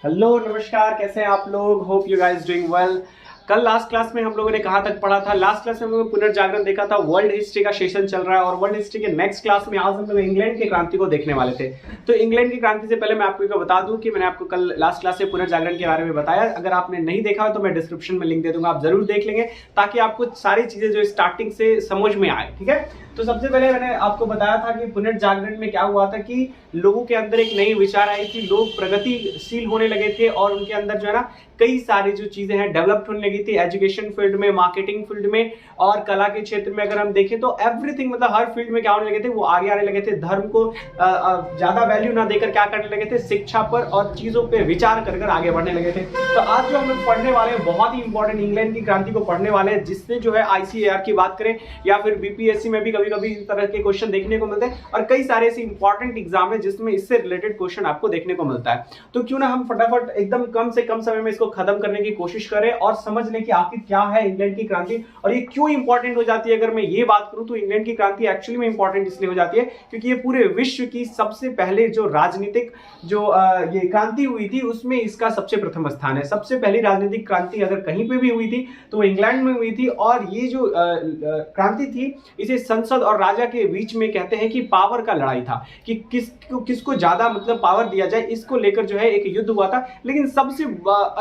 Hello नमस्कार, कैसे हैं आप लोग। Hope you guys doing well. कल लास्ट क्लास में हम लोगों ने कहाँ तक पढ़ा था। लास्ट क्लास में हम लोगों ने पुनर्जागरण देखा था। वर्ल्ड हिस्ट्री का सेशन चल रहा है और वर्ल्ड हिस्ट्री के नेक्स्ट क्लास में आज हम लोग इंग्लैंड की क्रांति को देखने वाले थे। तो इंग्लैंड की क्रांति से पहले मैं आपको बता दूं कि मैंने आपको कल लास्ट क्लास से पुनर्जागरण के बारे में बताया। अगर आपने नहीं देखा तो मैं डिस्क्रिप्शन में लिंक दे दूंगा, आप जरूर देख लेंगे ताकि आपको सारी चीजें जो स्टार्टिंग से समझ में आए। ठीक है, तो सबसे पहले मैंने आपको बताया था कि पुनर्जागरण में क्या हुआ था कि लोगों के अंदर एक नई विचार आई थी, लोग प्रगतिशील होने लगे थे और उनके अंदर जो है ना कई सारी जो चीजें हैं डेवलप होने लगी थी। एजुकेशन फील्ड में, मार्केटिंग फील्ड में और कला के क्षेत्र में अगर हम देखें तो एवरीथिंग, मतलब हर फील्ड में क्या होने लगे थे, वो आगे आने लगे थे। धर्म को ज्यादा वैल्यू ना देकर क्या करने लगे थे, शिक्षा पर और चीजों पे विचार कर आगे बढ़ने लगे थे। तो आज जो हम लोग पढ़ने वाले हैं बहुत ही इंपॉर्टेंट इंग्लैंड की क्रांति को पढ़ने वाले हैं, जिससे जो है आईसीएआर की बात करें या फिर बीपीएससी में भी कभी कभी इस तरह के क्वेश्चन देखने को मिलते हैं और कई सारे ऐसे इंपॉर्टेंट एग्जाम है जिसमें इससे रिलेटेड क्वेश्चन आपको देखने को मिलता है। तो क्यों ना हम फटाफट एकदम कम से कम समय में इसको खत्म करने की कोशिश करें और समझ लें कि आखिर क्या है इंग्लैंड की क्रांति और ये क्यों इंपॉर्टेंट हो जाती है। अगर मैं ये बात करूं तो इंग्लैंड की क्रांति एक्चुअली में इंपॉर्टेंट इसलिए हो जाती है क्योंकि ये पूरे विश्व की सबसे पहले जो राजनीतिक जो ये क्रांति हुई थी उसमें इसका सबसे प्रथम स्थान है। सबसे पहली राजनीतिक क्रांति अगर कहीं पे भी हुई थी तो इंग्लैंड में हुई थी और ये जो क्रांति थी इसे संसद और राजा के बीच में कहते हैं कि पावर का लड़ाई था कि किसको ज्यादा मतलब पावर दिया जाए, इसको लेकर जो है एक युद्ध हुआ था। लेकिन सबसे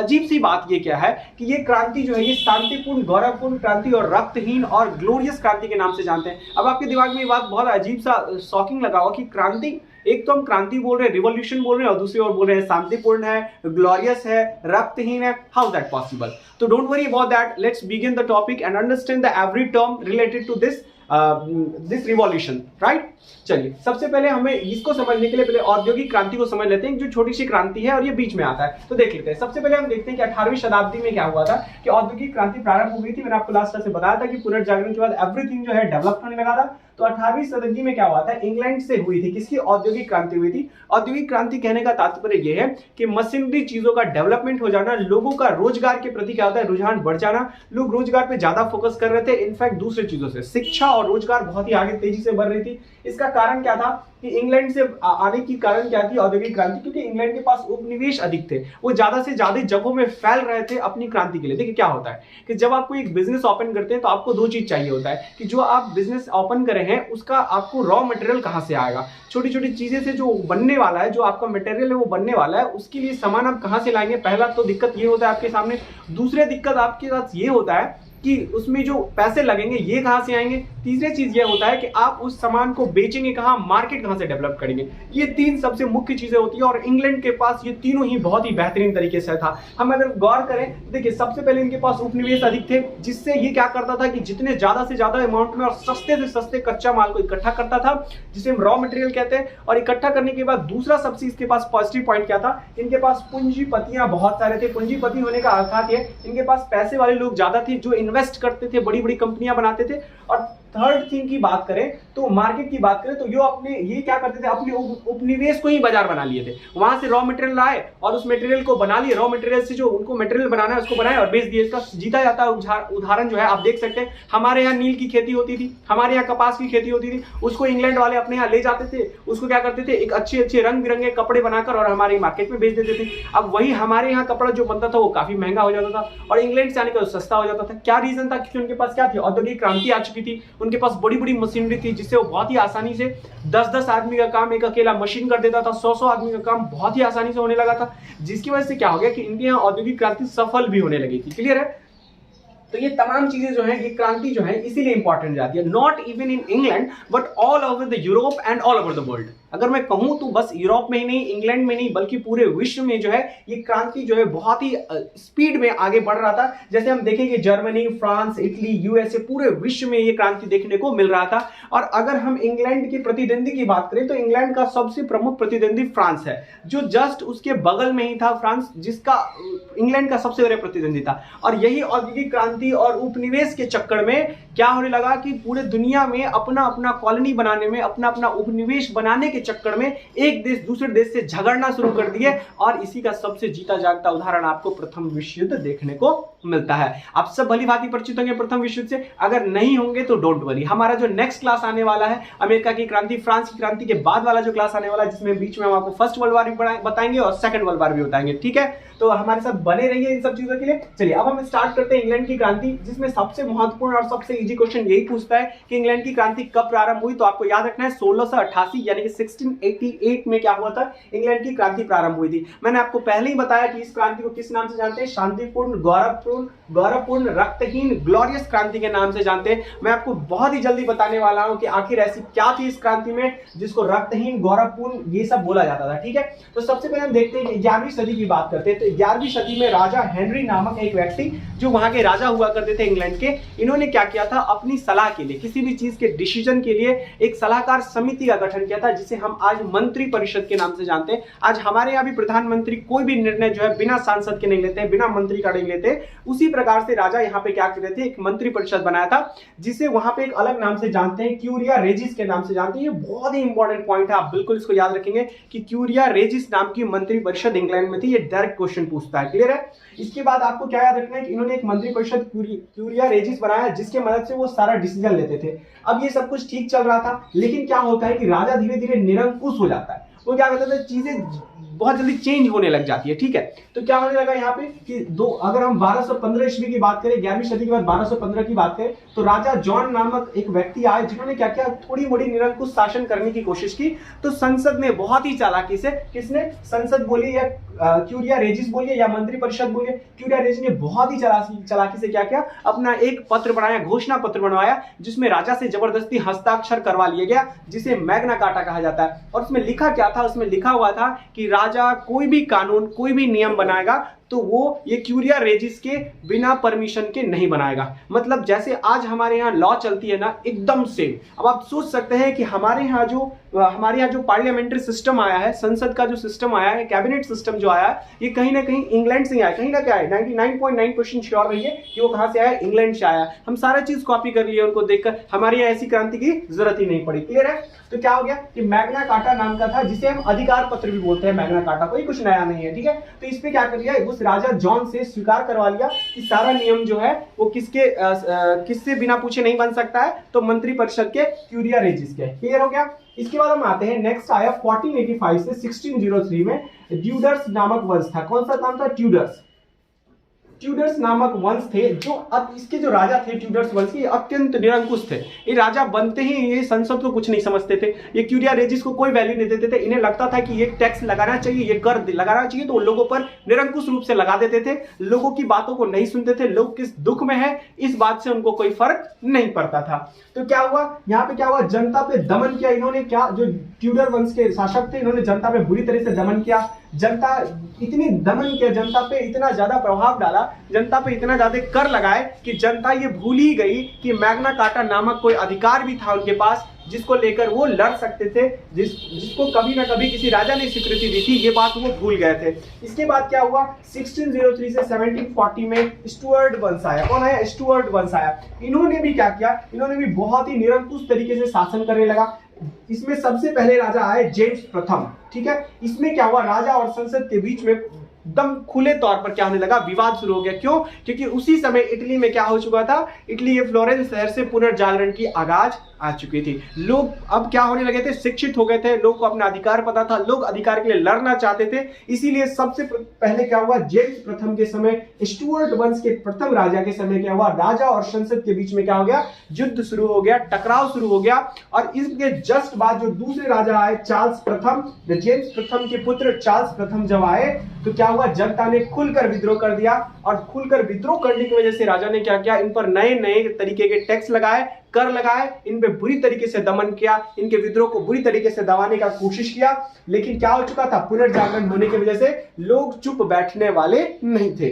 अजीब सी बात ये क्या है कि ये क्रांति जो है ये शांतिपूर्ण, गौरवपूर्ण क्रांति और रक्तहीन और ग्लोरियस क्रांति के नाम से जानते हैं। अब आपके दिमाग में ये बात बहुत अजीब सा शॉकिंग लगा होगा कि क्रांति, एक तो हम क्रांति बोल रहे हैं, रिवॉल्यूशन बोल रहे हैं और दूसरी ओर बोल रहे हैं शांतिपूर्ण है, ग्लोरियस है, रक्तहीन है। How that possible? तो don't worry about that, let's begin the topic and understand the every term related to this revolution, right. चलिए, सबसे पहले हमें इसको समझने के लिए पहले औद्योगिक क्रांति को समझ लेते हैं, जो छोटी सी क्रांति है और ये बीच में आता है। तो देख लेते हैं। सबसे पहले हम देखते हैं कि 18वीं शताब्दी में क्या हुआ था कि औद्योगिक क्रांति प्रारंभ हो गई थी। मैंने आपको लास्ट क्लास में बताया था कि पुनर्जागरण के बाद एवरीथिंग जो है डेवलप होने लगा था। तो 18वीं शताब्दी में क्या हुआ था, इंग्लैंड से हुई थी, किसकी? औद्योगिक क्रांति हुई थी। औद्योगिक क्रांति कहने का तात्पर्य यह है कि मशीनरी चीजों का डेवलपमेंट हो जाना, लोगों का रोजगार के प्रति क्या होता है, रुझान बढ़ जाना। लोग रोजगार पे ज्यादा फोकस कर रहे थे, इनफैक्ट दूसरी चीजों से शिक्षा और रोजगार बहुत ही आगे तेजी से बढ़ रही थी। इसका कारण क्या था कि इंग्लैंड से आने की कारण क्या थी औद्योगिक क्रांति, क्योंकि इंग्लैंड के पास उपनिवेश अधिक थे, वो ज्यादा से ज्यादा जगहों में फैल रहे थे अपनी क्रांति के लिए। देखिए क्या होता है कि जब आप कोई एक बिजनेस ओपन करते हैं तो आपको दो चीज चाहिए होता है कि जो आप बिजनेस ओपन करे हैं उसका आपको रॉ मटेरियल कहां से आएगा, छोटी छोटी चीजें से जो बनने वाला है, जो आपका मटेरियल है वो बनने वाला है, उसके लिए सामान आप कहां से लाएंगे। पहला तो दिक्कत ये होता है आपके सामने। दूसरी दिक्कत आपके साथ ये होता है कि उसमें जो पैसे लगेंगे ये कहां से आएंगे। तीसरी चीज ये होता है कि आप उस सामान को बेचेंगे कहां, मार्केट कहां से डेवलप करेंगे। ये तीन सबसे मुख्य चीजें होती है और इंग्लैंड के पास ये तीनों ही बहुत ही बेहतरीन तरीके से था। हम अगर गौर करें तो देखिए, सबसे पहले इनके पास उपनिवेश अधिक थे, जिससे ये क्या करता था कि जितने ज्यादा से ज्यादा अमाउंट में और सस्ते से सस्ते कच्चा माल को इकट्ठा करता था, जिसे हम रॉ मटेरियल कहते हैं। और इकट्ठा करने के बाद दूसरा सबसे इसके पास पॉजिटिव पॉइंट क्या था, इनके पास पूंजीपतियां बहुत सारे थे। पूंजीपति होने का अर्थ है इनके पास पैसे वाले लोग ज्यादा थे जो इन्वेस्ट करते थे, बड़ी बड़ी कंपनियां बनाते थे। और थर्ड थिंग की बात करें तो मार्केट की बात करें तो ये क्या करते थे, अपने उपनिवेश को ही बाजार बना लिए थे। वहां से रॉ मटेरियल लाए और उस मटेरियल को बना लिए, रॉ मटेरियल से जो उनको मटेरियल बनाना है उसको बनाए और बेच दिए। इसका जीता जाता उदाहरण जो है आप देख सकते हैं, हमारे यहाँ नील की खेती होती थी, हमारे यहाँ कपास की खेती होती थी, उसको इंग्लैंड वाले अपने यहाँ ले जाते थे, उसको क्या करते थे, एक अच्छे अच्छे रंग बिरंगे कपड़े बनाकर और हमारे मार्केट में बेच देते थे। अब वही हमारे यहाँ कपड़ा जो बनता था वो काफी महंगा हो जाता था और इंग्लैंड से आने का सस्ता हो जाता था। क्या रीजन था? क्योंकि उनके पास क्या थी, औद्योगिक क्रांति आ चुकी थी, उनके पास बड़ी बड़ी मशीनरी थी जिससे वो बहुत ही आसानी से 10-10 आदमी का काम एक अकेला मशीन कर देता था, 100-100 आदमी का काम बहुत ही आसानी से होने लगा था, जिसकी वजह से क्या हो गया कि इनके यहाँ औद्योगिक क्रांति सफल भी होने लगी थी। क्लियर है? तो ये तमाम चीजें जो है, ये क्रांति जो है इसीलिए इंपॉर्टेंट जाती है, not even in England but all over the Europe and all over the world. अगर मैं कहूं तो बस यूरोप में ही नहीं, इंग्लैंड में नहीं, बल्कि पूरे विश्व में जो है ये क्रांति जो है बहुत ही स्पीड में आगे बढ़ रहा था। जैसे हम देखेंगे जर्मनी, फ्रांस, इटली, यूएसए, पूरे विश्व में ये क्रांति देखने को मिल रहा था। और अगर हम इंग्लैंड के प्रतिद्वंदी की बात करें तो इंग्लैंड का सबसे प्रमुख प्रतिद्वंदी फ्रांस है, जो जस्ट उसके बगल में ही था फ्रांस, जिसका इंग्लैंड का सबसे बड़ा प्रतिद्वंदी था। और यही औद्योगिक क्रांति और उपनिवेश के चक्कर में क्या होने लगा कि पूरे दुनिया में अपना अपना कॉलोनी बनाने में, अपना अपना उपनिवेश बनाने के चक्कर में एक देश दूसरे देश से झगड़ना शुरू कर दिए, और इसी का सबसे जीता जागता उदाहरण आपको प्रथम विश्व युद्ध देखने को मिलता है। आप सब भली भांति परिचित होंगे प्रथम विश्व युद्ध से, अगर नहीं होंगे तो डोंट वरी। हमारा जो नेक्स्ट क्लास आने वाला है अमेरिका की क्रांति, फ्रांस की क्रांति के बाद वाला जो क्लास आने वाला है, जिसमें बीच में हम आपको फर्स्ट वर्ल्ड वॉर भी बताएंगे और सेकंड वर्ल्ड वॉर भी बताएंगे, ठीक है। तो हमारे साथ बने रहिए इन सब चीजों के लिए। चलिए अब हम स्टार्ट करते हैं इंग्लैंड की क्रांति, जिसमें सबसे महत्वपूर्ण और सबसे इजी क्वेश्चन यही पूछता है कि इंग्लैंड की क्रांति कब प्रारंभ हुई। तो आपको याद रखना है 1688 यानी कि 1688 में क्या हुआ था, इंग्लैंड की क्रांति प्रारंभ हुई थी। मैंने आपको पहले ही बताया कि इस क्रांति को किस नाम से जानते हैं, शांतिपूर्ण, गौरवपूर्ण, रक्तहीन, ग्लोरियस क्रांति के नाम से जानते हैं। मैं आपको बहुत ही जल्दी बताने वाला हूं कि आखिर ऐसी क्या थी इस क्रांति में जिसको रक्तहीन, गौरवपूर्ण ये सब बोला जाता था, ठीक है। तो सबसे पहले हम देखते हैं कि 11वीं सदी की बात करते हैं। तो 11वीं सदी में राजा हेनरी नामक एक व्यक्ति जो वहां के राजा हुआ करते थे इंग्लैंड के, इन्होंने क्या किया था, अपनी सलाह के लिए, किसी भी चीज के डिसीजन के लिए एक सलाहकार समिति का गठन किया था, जिसे हम आज मंत्री परिषद के नाम से जानते हैं। आज हमारे यहाँ भी प्रधानमंत्री कोई भी निर्णय जो है बिना सांसद के नहीं लेते हैं, बिना मंत्री का नहीं लेते। उसी प्रकार से राजा यहाँ पे क्या करते थे, एक मंत्री परिषद बनाया था, जिसे वहां पे एक अलग नाम से जानते हैं, क्यूरिया रेजिस के नाम से जानते हैं। ये बहुत ही इंपॉर्टेंट पॉइंट है, आप बिल्कुल इसको याद रखेंगे कि क्यूरिया रेजिस नाम की मंत्री परिषद इंग्लैंड में थी। ये डायरेक्ट क्वेश्चन पूछता है, क्लियर है। इसके बाद आपको क्या याद रखना है कि इन्होंने एक मंत्री परिषद क्यूरिया रेजिस बनाया, जिसके मदद से वो सारा डिसीजन लेते थे। अब ये सब कुछ ठीक चल रहा था, लेकिन क्या होता है कि राजा धीरे धीरे निरंकुश हो जाता है। वो क्या करता था, चीजें बहुत जल्दी चेंज होने लग जाती है, ठीक है। तो क्या होने लगा यहाँ पे कि अगर हम 1215 ईस्वी की बात करें, 11वीं सदी के बाद 1215 की बात करें, तो राजा जॉन नामक एक व्यक्ति आए, जिन्होंने क्या किया, थोड़ी मोड़ी निरंकुश शासन करने की कोशिश की। तो संसद ने बहुत ही चालाकी से, किसने, संसद बोलिए या क्यूरिया रेजिस बोलिए या मंत्री परिषद बोलिए, क्यूरिया रेजिस ने बहुत ही चालाकी से क्या किया, अपना एक पत्र बनाया, घोषणा पत्र बनवाया, जिसमें राजा से जबरदस्ती हस्ताक्षर करवा लिया गया, जिसे मैग्ना कार्टा कहा जाता है। और उसमें लिखा क्या था, उसमें लिखा हुआ था कि राजा कोई भी कानून, कोई भी नियम बनाएगा तो वो ये क्यूरिया रेजिस के बिना परमिशन के नहीं बनाएगा। मतलब जैसे आज हमारे यहाँ लॉ चलती है ना, एकदम सेम। अब आप सोच सकते हैं कि हमारे यहाँ जो पार्लियामेंट्री सिस्टम आया है, संसद का जो सिस्टम आया है, कैबिनेट सिस्टम जो आया है, ये कहीं ना कहीं इंग्लैंड से आया है। कहीं ना क्या है, 99.9% श्योर रहिए कि वो कहां से आया, इंग्लैंड से आया। हम सारा चीज कॉपी कर लिए उनको देखकर, हमारे यहाँ ऐसी क्रांति की जरूरत ही नहीं पड़ी, क्लियर है। तो क्या हो गया कि मैग्ना कार्टा नाम का था, जिसे हम अधिकार पत्र भी बोलते हैं, मैग्ना कार्टा, कोई कुछ नया नहीं है, ठीक है। तो इस पे क्या कर दिया, उस राजा जॉन से स्वीकार करवा लिया कि सारा नियम जो है वो किससे बिना पूछे नहीं बन सकता है, तो मंत्री परिषद के, क्यूरिया रेजिस के, क्लियर हो गया। इसके बाद हम आते हैं, नेक्स्ट आया 1485 से 1603 में ट्यूडर्स नामक वंश था। कौन सा नाम था, ट्यूडर्स नामक वंश थे, जो अब इसके जो राजा थे ट्यूडर्स वंश के, अत्यंत निरंकुश थे। ये राजा बनते ही ये संसद को कुछ नहीं समझते थे, ये क्यूरिया रेजिस को कोई वैल्यू नहीं देते थे। इन्हें लगता था कि ये टैक्स लगाना चाहिए, ये कर लगाना चाहिए, तो लोगों पर निरंकुश रूप से लगा देते थे। लोगों की बातों को नहीं सुनते थे, लोग किस दुख में है इस बात से उनको कोई फर्क नहीं पड़ता था। तो क्या हुआ यहाँ पे, क्या हुआ, जनता पे दमन किया इन्होंने। क्या, जो ट्यूडर वंश के शासक थे, इन्होंने जनता पे बुरी तरह से दमन किया। जनता इतनी दमन किया, जनता पे इतना ज्यादा प्रभाव डाला, जनता पे इतना ज्यादा कर लगाए कि जनता ये भूल ही गई कि मैग्ना कार्टा नामक कोई अधिकार भी था उनके पास, जिसको लेकर वो लड़ सकते थे, जिसको कभी ना कभी किसी राजा ने स्वीकृति दी थी, ये बात वो भूल गए थे। इसके बाद क्या हुआ, 1603 से 1740 में स्टुअर्ट वंश आया। कौन आया, स्टुअर्ट वंश आया। इन्होंने भी क्या किया, इन्होंने भी बहुत ही निरंकुश तरीके से शासन करने लगा। इसमें सबसे पहले राजा आए जेम्स प्रथम, ठीक है। इसमें क्या हुआ, राजा और संसद के बीच में एकदम खुले तौर पर क्या होने लगा, विवाद शुरू हो गया। क्यों, क्योंकि उसी समय इटली में क्या हो चुका था, इटली के फ्लोरेंस शहर से पुनर्जागरण की आगाज आ चुकी थी। लोग अब क्या होने लगे थे, शिक्षित हो गए थे, लोगों को अपना अधिकार पता था, लोग अधिकार के लिए लड़ना चाहते थे। इसीलिए सबसे पहले क्या हुआ, जेम्स प्रथम के समय, स्टुअर्ट वंश के प्रथम राजा के समय क्या हुआ, राजा और संसद के बीच में क्या हो गया, युद्ध शुरू हो गया, टकराव शुरू हो गया। और इसके जस्ट बाद जो दूसरे राजा आए, चार्ल्स प्रथम, जेम्स प्रथम के पुत्र चार्ल्स प्रथम जब आए, तो क्या हुआ, जनता ने खुलकर विद्रोह कर दिया। और खुलकर विद्रोह करने की वजह से राजा ने क्या किया, इन पर नए नए तरीके के टैक्स लगाए, कर लगाए, इन पे बुरी तरीके से दमन किया, इनके विद्रोह को बुरी तरीके से दबाने का कोशिश किया। लेकिन क्या हो चुका था, पुनर्जागरण होने की वजह से लोग चुप बैठने वाले नहीं थे।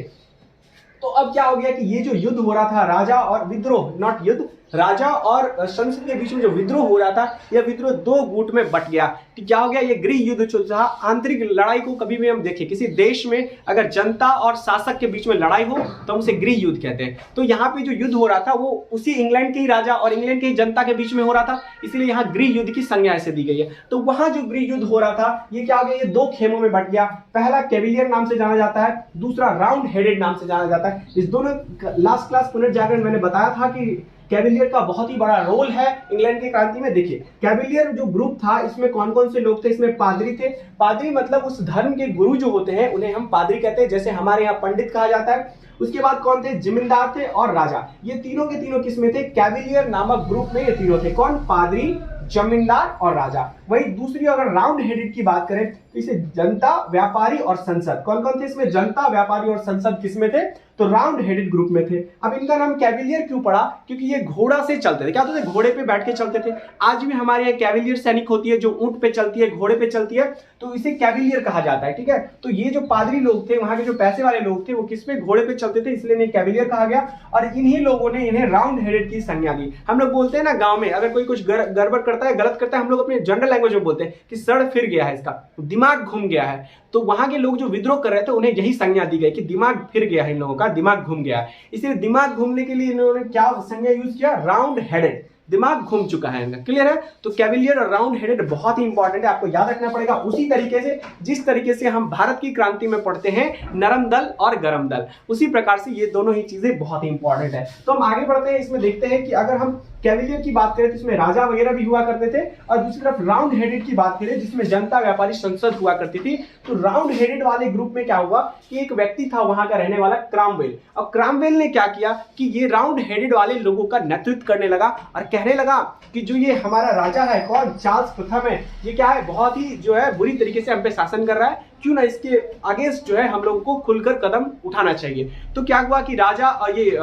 तो अब क्या हो गया कि ये जो युद्ध हो रहा था, राजा और विद्रोह, नॉट युद्ध, राजा और संसद के बीच में जो विद्रोह हो रहा था, यह विद्रोह दो गुट में बट गया। कि क्या हो गया, ये गृह युद्ध चल रहा। आंतरिक लड़ाई को कभी भी हम देखें, किसी देश में अगर जनता और शासक के बीच में लड़ाई हो तो हम उसे गृह युद्ध कहते हैं। तो यहाँ पे जो युद्ध हो रहा था वो उसी इंग्लैंड के ही राजा और इंग्लैंड के ही जनता के बीच में हो रहा था, इसलिए यहाँ गृह युद्ध की संज्ञा ऐसे दी गई है। तो वहां जो गृह युद्ध हो रहा था, ये क्या हो गया, ये दो खेमों में बट गया। पहला कैविलियर नाम से जाना जाता है, दूसरा राउंड हेडेड नाम से जाना जाता है। इस दोनों, लास्ट क्लास पुनर्जागरण मैंने बताया था कि कैविलियर का बहुत ही बड़ा रोल है इंग्लैंड की क्रांति में। देखिए कैविलियर जो ग्रुप था, इसमें कौन कौन से लोग थे, इसमें पादरी थे। पादरी मतलब उस धर्म के गुरु जो होते हैं उन्हें हम पादरी कहते हैं, जैसे हमारे यहाँ पंडित कहा जाता है। उसके बाद कौन थे, जिमींदार थे और राजा। ये तीनों के तीनों किसमें थे, कैविलियर नामक ग्रुप में ये तीनों थे। कौन, पादरी, जमींदार और राजा। वही दूसरी अगर राउंड हेडेड की बात करें तो इसे जनता, व्यापारी और संसद। कौन कौन थे इसमें, जनता, व्यापारी और संसद किसमें थे, तो राउंड हेडेड ग्रुप में थे। अब इनका नाम कैविलियर क्यों पड़ा, क्योंकि ये घोड़ा से चलते थे। क्या होते थे, घोड़े पे बैठ के चलते थे। आज भी हमारे यहाँ कैविलियर सैनिक होती है जो ऊंट पे चलती है, घोड़े पे चलती है, तो इसे कैविलियर कहा जाता है। ठीक है, तो ये जो पादरी लोग थे, वहां के जो पैसे वाले लोग थे, वो किस पे, घोड़े पे चलते थे, इसलिए इन्हें कैविलियर कहा गया। और इन्हीं लोगों ने इन्हें राउंड हेडेड की संज्ञा दी। हम लोग बोलते हैं ना गांव में, अगर कोई कुछ गड़बड़ करता है, गलत करता है, हम लोग अपने जनरल लैंग्वेज में बोलते हैं कि सड़ फिर गया है, इसका दिमाग घूम गया है। तो वहां के लोग जो विद्रोह कर रहे थे उन्हें यही संज्ञा दी गई कि दिमाग फिर गया है, इन लोगों का दिमाग घूम गया है। इसलिए दिमाग घूमने के लिए इन्होंने क्या संज्ञा यूज किया, राउंड हेडेड, दिमाग घूम चुका है इनका। क्लियर है, तो कैविलियर और राउंड हेडेड बहुत ही इंपॉर्टेंट है, आपको याद रखना पड़ेगा। उसी तरीके से जिस तरीके से हम भारत की क्रांति में पढ़ते हैं नरम दल और गरम दल, उसी प्रकार से ये दोनों ही चीजें बहुत ही इंपॉर्टेंट है। तो हम आगे बढ़ते हैं, इसमें देखते हैं कि अगर हम कैविलियर की बात करें तो इसमें राजा वगैरह भी हुआ करते थे, और दूसरी तरफ राउंड हेडेड की बात करें जिसमें जनता, व्यापारी, संसद हुआ करती थी। तो राउंड हेडेड वाले ग्रुप में क्या हुआ कि एक व्यक्ति था वहां का रहने वाला, क्रामवेल। और क्रामवेल ने क्या किया कि ये राउंड हेडेड वाले लोगों का नेतृत्व करने लगा और कहने लगा कि जो ये हमारा राजा है, कौन, चार्ल्स प्रथम है, ये क्या है, बहुत ही जो है बुरी तरीके से हम पे शासन कर रहा है, क्यों ना इसके अगेंस्ट जो है हम लोगों को खुलकर कदम उठाना चाहिए। तो क्या हुआ कि राजा और ये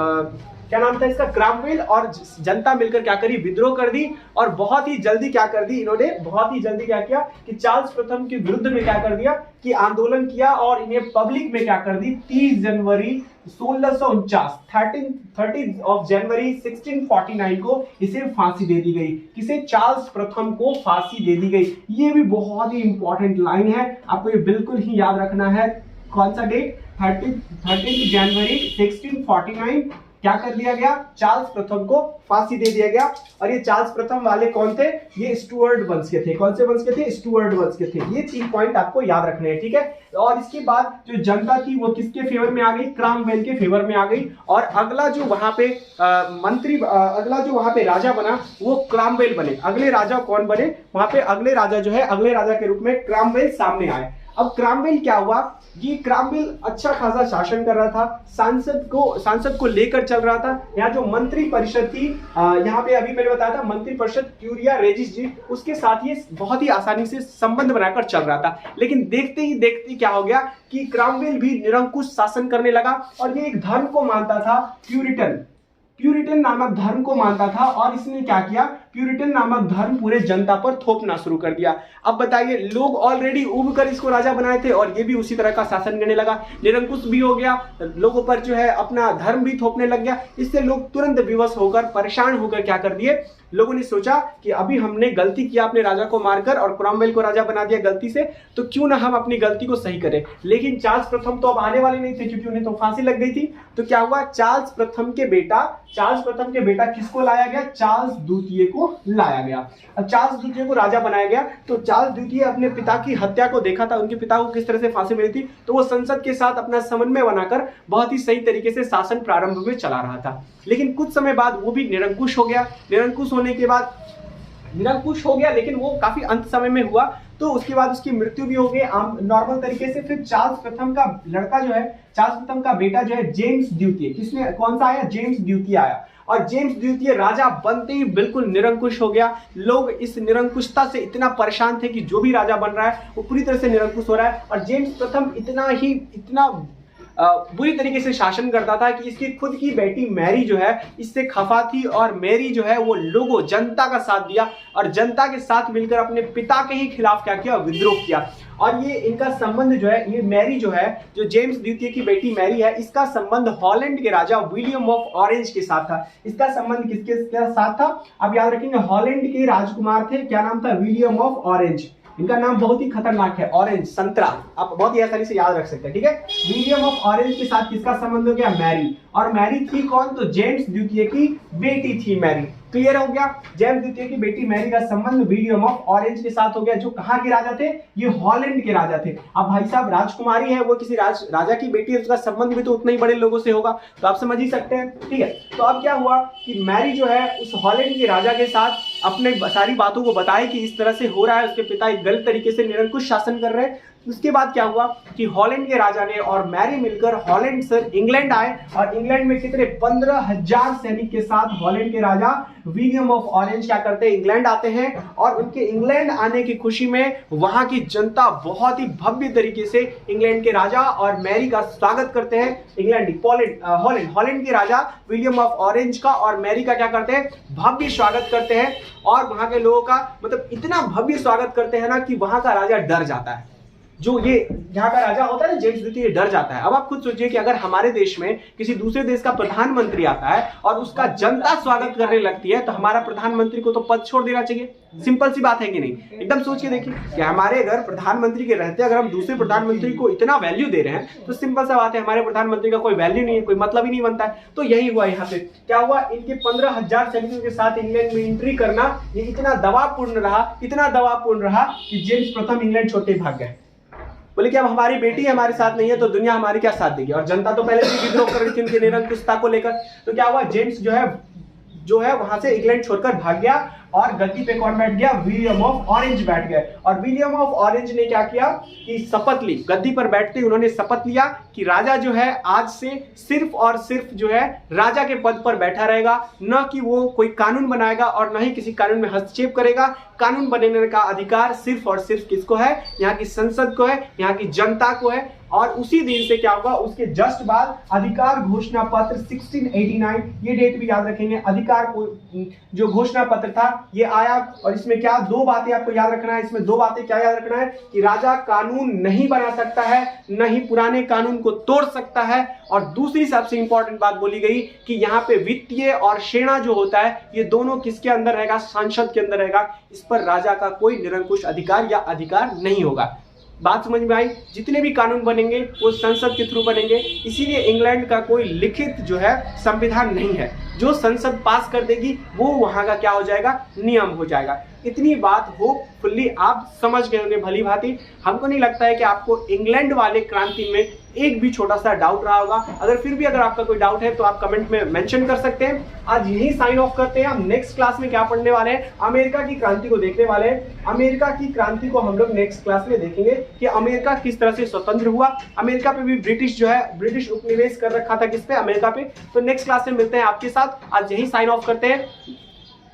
क्या नाम था इसका, क्रामवेल और जनता मिलकर क्या करी, विद्रोह कर दी। और बहुत ही जल्दी क्या कर दी इन्होंने, बहुत ही जल्दी क्या किया कि चार्ल्स प्रथम के विरुद्ध में क्या कर दिया कि आंदोलन किया, और इन्हें पब्लिक में क्या कर दी, 30 जनवरी 1649, 30 ऑफ जनवरी 1649 को इसे फांसी दे दी गई। किसे, चार्ल्स प्रथम को फांसी दे दी गई। ये भी बहुत ही इंपॉर्टेंट लाइन है, आपको ये बिल्कुल ही याद रखना है। कौन सा डेट, 30 जनवरी 1649 क्या कर दिया गया, चार्ल्स प्रथम को फांसी दे दिया गया। और ये चार्ल्स प्रथम वाले कौन थे, ये स्टुअर्ट वंश के थे। कौन से वंश के थे, स्टुअर्ट वंश के थे। ये 3 पॉइंट आपको याद रखने हैं, ठीक है। और इसके बाद जो जनता थी वो किसके फेवर में आ गई, क्रामवेल के फेवर में आ गई। और अगला जो वहां पे अगला जो वहां पे राजा बना वो क्रामवेल बने। अगले राजा कौन बने, वहां पे अगले राजा जो है, अगले राजा के रूप में क्रामवेल सामने आए। अब क्रामवेल क्या हुआ, ये क्रामवेल अच्छा खासा शासन कर रहा था, सांसद को लेकर चल रहा था। यहाँ जो मंत्री परिषद थी, यहाँ पे अभी मैंने बताया था मंत्री परिषद क्यूरिया रेजिस जी, उसके साथ ये बहुत ही आसानी से संबंध बनाकर चल रहा था। लेकिन देखते ही देखते क्या हो गया कि क्रामवेल भी निरंकुश शासन करने लगा, और ये एक धर्म को मानता था, प्यूरिटन नामक धर्म को मानता था। और इसने क्या किया, प्यूरिटन नामक धर्म पूरे जनता पर थोपना शुरू कर दिया। अब बताइए, लोग ऑलरेडी उब कर इसको राजा बनाए थे और ये भी उसी तरह का शासन करने लगा, निरंकुश भी हो गया, लोगों पर जो है अपना धर्म भी थोपने लग गया। इससे लोग तुरंत विवश होकर, परेशान होकर क्या कर दिए, लोगों ने सोचा कि अभी हमने गलती किया अपने राजा को मारकर और क्रामवेल को राजा बना दिया गलती से, तो क्यों ना हम अपनी गलती को सही करें। लेकिन चार्ल्स प्रथम तो अब आने वाले नहीं थे क्योंकि उन्हें तो फांसी लग गई थी। तो क्या हुआ, चार्ल्स प्रथम के बेटा किसको लाया गया, चार्ल्स द्वितीय को लाया गया। अब चार्ल्स द्वितीय को राजा बनाया गया। तो चार्ल्स द्वितीय अपने पिता की हत्या को देखा था, उनके पिता को किस तरह से फांसी मिली थी, तो वो संसद के साथ अपना समन्वय बनाकर बहुत ही सही तरीके से शासन प्रारंभ में चला रहा था। लेकिन कुछ समय बाद वो भी निरंकुश हो गया। निरंकुश हो गया लेकिन वो काफी अंत समय में हुआ, तो उसके बाद उसकी मृत्यु भी हो गई नॉर्मल तरीके से। फिर चार्ल्स प्रथम का लड़का जो है, चार्ल्स प्रथम का बेटा जो है, जेम्स द्वितीय, किसने, कौन सा आया, जेम्स द्वितीय आया। और जेम्स द्वितीय राजा बनते ही बिल्कुल निरंकुश हो गया। लोग इस निरंकुशता से इतना परेशान थे कि जो भी राजा बन रहा है वो पूरी तरह से निरंकुश हो रहा है। और जेम्स प्रथम इतना बुरी तरीके से शासन करता था कि इसकी खुद की बेटी मैरी जो है इससे खफा थी, और मैरी जो है वो लोगों जनता का साथ दिया और जनता के साथ मिलकर अपने पिता के ही खिलाफ क्या किया, विद्रोह किया। और ये इनका संबंध जो है, ये मैरी जो है, जो जेम्स द्वितीय की बेटी मैरी है, इसका संबंध हॉलैंड के राजा विलियम ऑफ ऑरेंज के साथ था। इसका संबंध किसके साथ था, आप याद रखेंगे, हॉलैंड के राजकुमार थे, क्या नाम था, विलियम ऑफ ऑरेंज। इनका नाम बहुत ही खतरनाक है, ऑरेंज संतरा, आप बहुत ही आसानी से याद रख सकते हैं, ठीक है। विलियम ऑफ ऑरेंज के साथ किसका संबंध हो गया, मैरी। और मैरी थी कौन, तो जेम्स द्वितीय की बेटी थी मैरी। क्लियर हो गया, जेम्स द्वितीय की बेटी मैरी का संबंध विलियम ऑफ ऑरेंज के साथ हो गया, जो कहाँ के राजा थे, ये हॉलैंड के राजा थे। अब भाई साहब राजकुमारी है, वो किसी राजा की बेटी है, उसका संबंध भी तो उतने ही बड़े लोगों से होगा, तो आप समझ ही सकते हैं, ठीक है। तो अब क्या हुआ कि मैरी जो है उस हॉलैंड के राजा के साथ अपने सारी बातों को बताए कि इस तरह से हो रहा है, उसके पिता एक गलत तरीके से निरंकुश शासन कर रहे हैं। उसके बाद क्या हुआ कि हॉलैंड के राजा ने और मैरी मिलकर हॉलैंड से इंग्लैंड आए, और इंग्लैंड में कितने 15,000 सैनिक के साथ हॉलैंड के राजा विलियम ऑफ ऑरेंज क्या करते हैं, इंग्लैंड आते हैं। और उनके इंग्लैंड आने की खुशी में वहां की जनता बहुत ही भव्य तरीके से इंग्लैंड के राजा और मैरी का स्वागत करते हैं। हॉलैंड के राजा विलियम ऑफ ऑरेंज का और मैरी का क्या करते हैं, भव्य स्वागत करते हैं। और वहां के लोगों का मतलब इतना भव्य स्वागत करते हैं ना कि वहां का राजा डर जाता है। जो ये यहाँ का राजा होता है ना, जेम्स द्वितीय, डर जाता है। अब आप खुद सोचिए कि अगर हमारे देश में किसी दूसरे देश का प्रधानमंत्री आता है और उसका जनता स्वागत करने लगती है, तो हमारा प्रधानमंत्री को तो पद छोड़ देना चाहिए। सिंपल सी बात है कि नहीं, एकदम सोच के देखिए कि हमारे अगर प्रधानमंत्री के रहते अगर हम दूसरे प्रधानमंत्री को इतना वैल्यू दे रहे हैं, तो सिंपल सा बात है हमारे प्रधानमंत्री का कोई वैल्यू नहीं है, कोई मतलब ही नहीं बनता है। तो यही हुआ यहाँ पे, क्या हुआ, इनके 15,000 सैनिकों के साथ इंग्लैंड में एंट्री करना ये इतना दबावपूर्ण रहा कि जेम्स प्रथम इंग्लैंड छोड़ के भाग गए। बोले कि अब हमारी बेटी हमारे साथ नहीं है तो दुनिया हमारी क्या साथ देगी, और जनता तो पहले से विद्रोह कर रही थी उनके निरंकुशता को लेकर। तो क्या हुआ, जेम्स जो है वहां से इंग्लैंड छोड़कर भाग गया, और गद्दी पे कौन बैठ गया, विलियम ऑफ ऑरेंज बैठ गए। और विलियम ऑफ ऑरेंज ने क्या किया कि शपथ ली, गद्दी पर बैठते उन्होंने शपथ लिया कि राजा जो है आज से सिर्फ और सिर्फ जो है राजा के पद पर बैठा रहेगा, न कि वो कोई कानून बनाएगा और न ही किसी कानून में हस्तक्षेप करेगा। कानून बनाने का अधिकार सिर्फ और सिर्फ किसको है, यहाँ की संसद को है, यहाँ की जनता को है। और उसी दिन से क्या होगा, उसके जस्ट बाद अधिकार घोषणा पत्र 1689, ये डेट भी याद रखेंगे, अधिकार जो घोषणा पत्र था ये आया। और इसमें क्या, दो बातें आपको याद रखना है, इसमें दो बातें क्या याद रखना है कि राजा कानून नहीं बना सकता है, न ही पुराने कानून को तोड़ सकता है। और दूसरी सबसे इंपॉर्टेंट बात बोली गई कि यहाँ पे वित्तीय और सेना जो होता है ये दोनों किसके अंदर रहेगा, संसद के अंदर रहेगा। इस पर राजा का कोई निरंकुश अधिकार या अधिकार नहीं होगा। बात समझ में आई, जितने भी कानून बनेंगे वो संसद के थ्रू बनेंगे। इसीलिए इंग्लैंड का कोई लिखित जो है संविधान नहीं है, जो संसद पास कर देगी वो वहां का क्या हो जाएगा, नियम हो जाएगा। इतनी बात होपफुली आप समझ गए होंगे भली भांति। हमको नहीं लगता है कि आपको इंग्लैंड वाले क्रांति में एक भी छोटा सा डाउट रहा होगा। अगर फिर भी अगर आपका कोई डाउट है तो आप कमेंट में मेंशन कर सकते हैं। आज यही साइन ऑफ करते हैं। हम नेक्स्ट क्लास में क्या पढ़ने वाले हैं, अमेरिका की क्रांति को देखने वाले हैं। अमेरिका की क्रांति को हम लोग नेक्स्ट क्लास में देखेंगे कि अमेरिका किस तरह से स्वतंत्र हुआ। अमेरिका पे भी ब्रिटिश उपनिवेश कर रखा था, किस पे, अमेरिका पे। तो नेक्स्ट क्लास में मिलते हैं आपके साथ। आज यही साइन ऑफ करते हैं।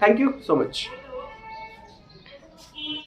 Thank you so much.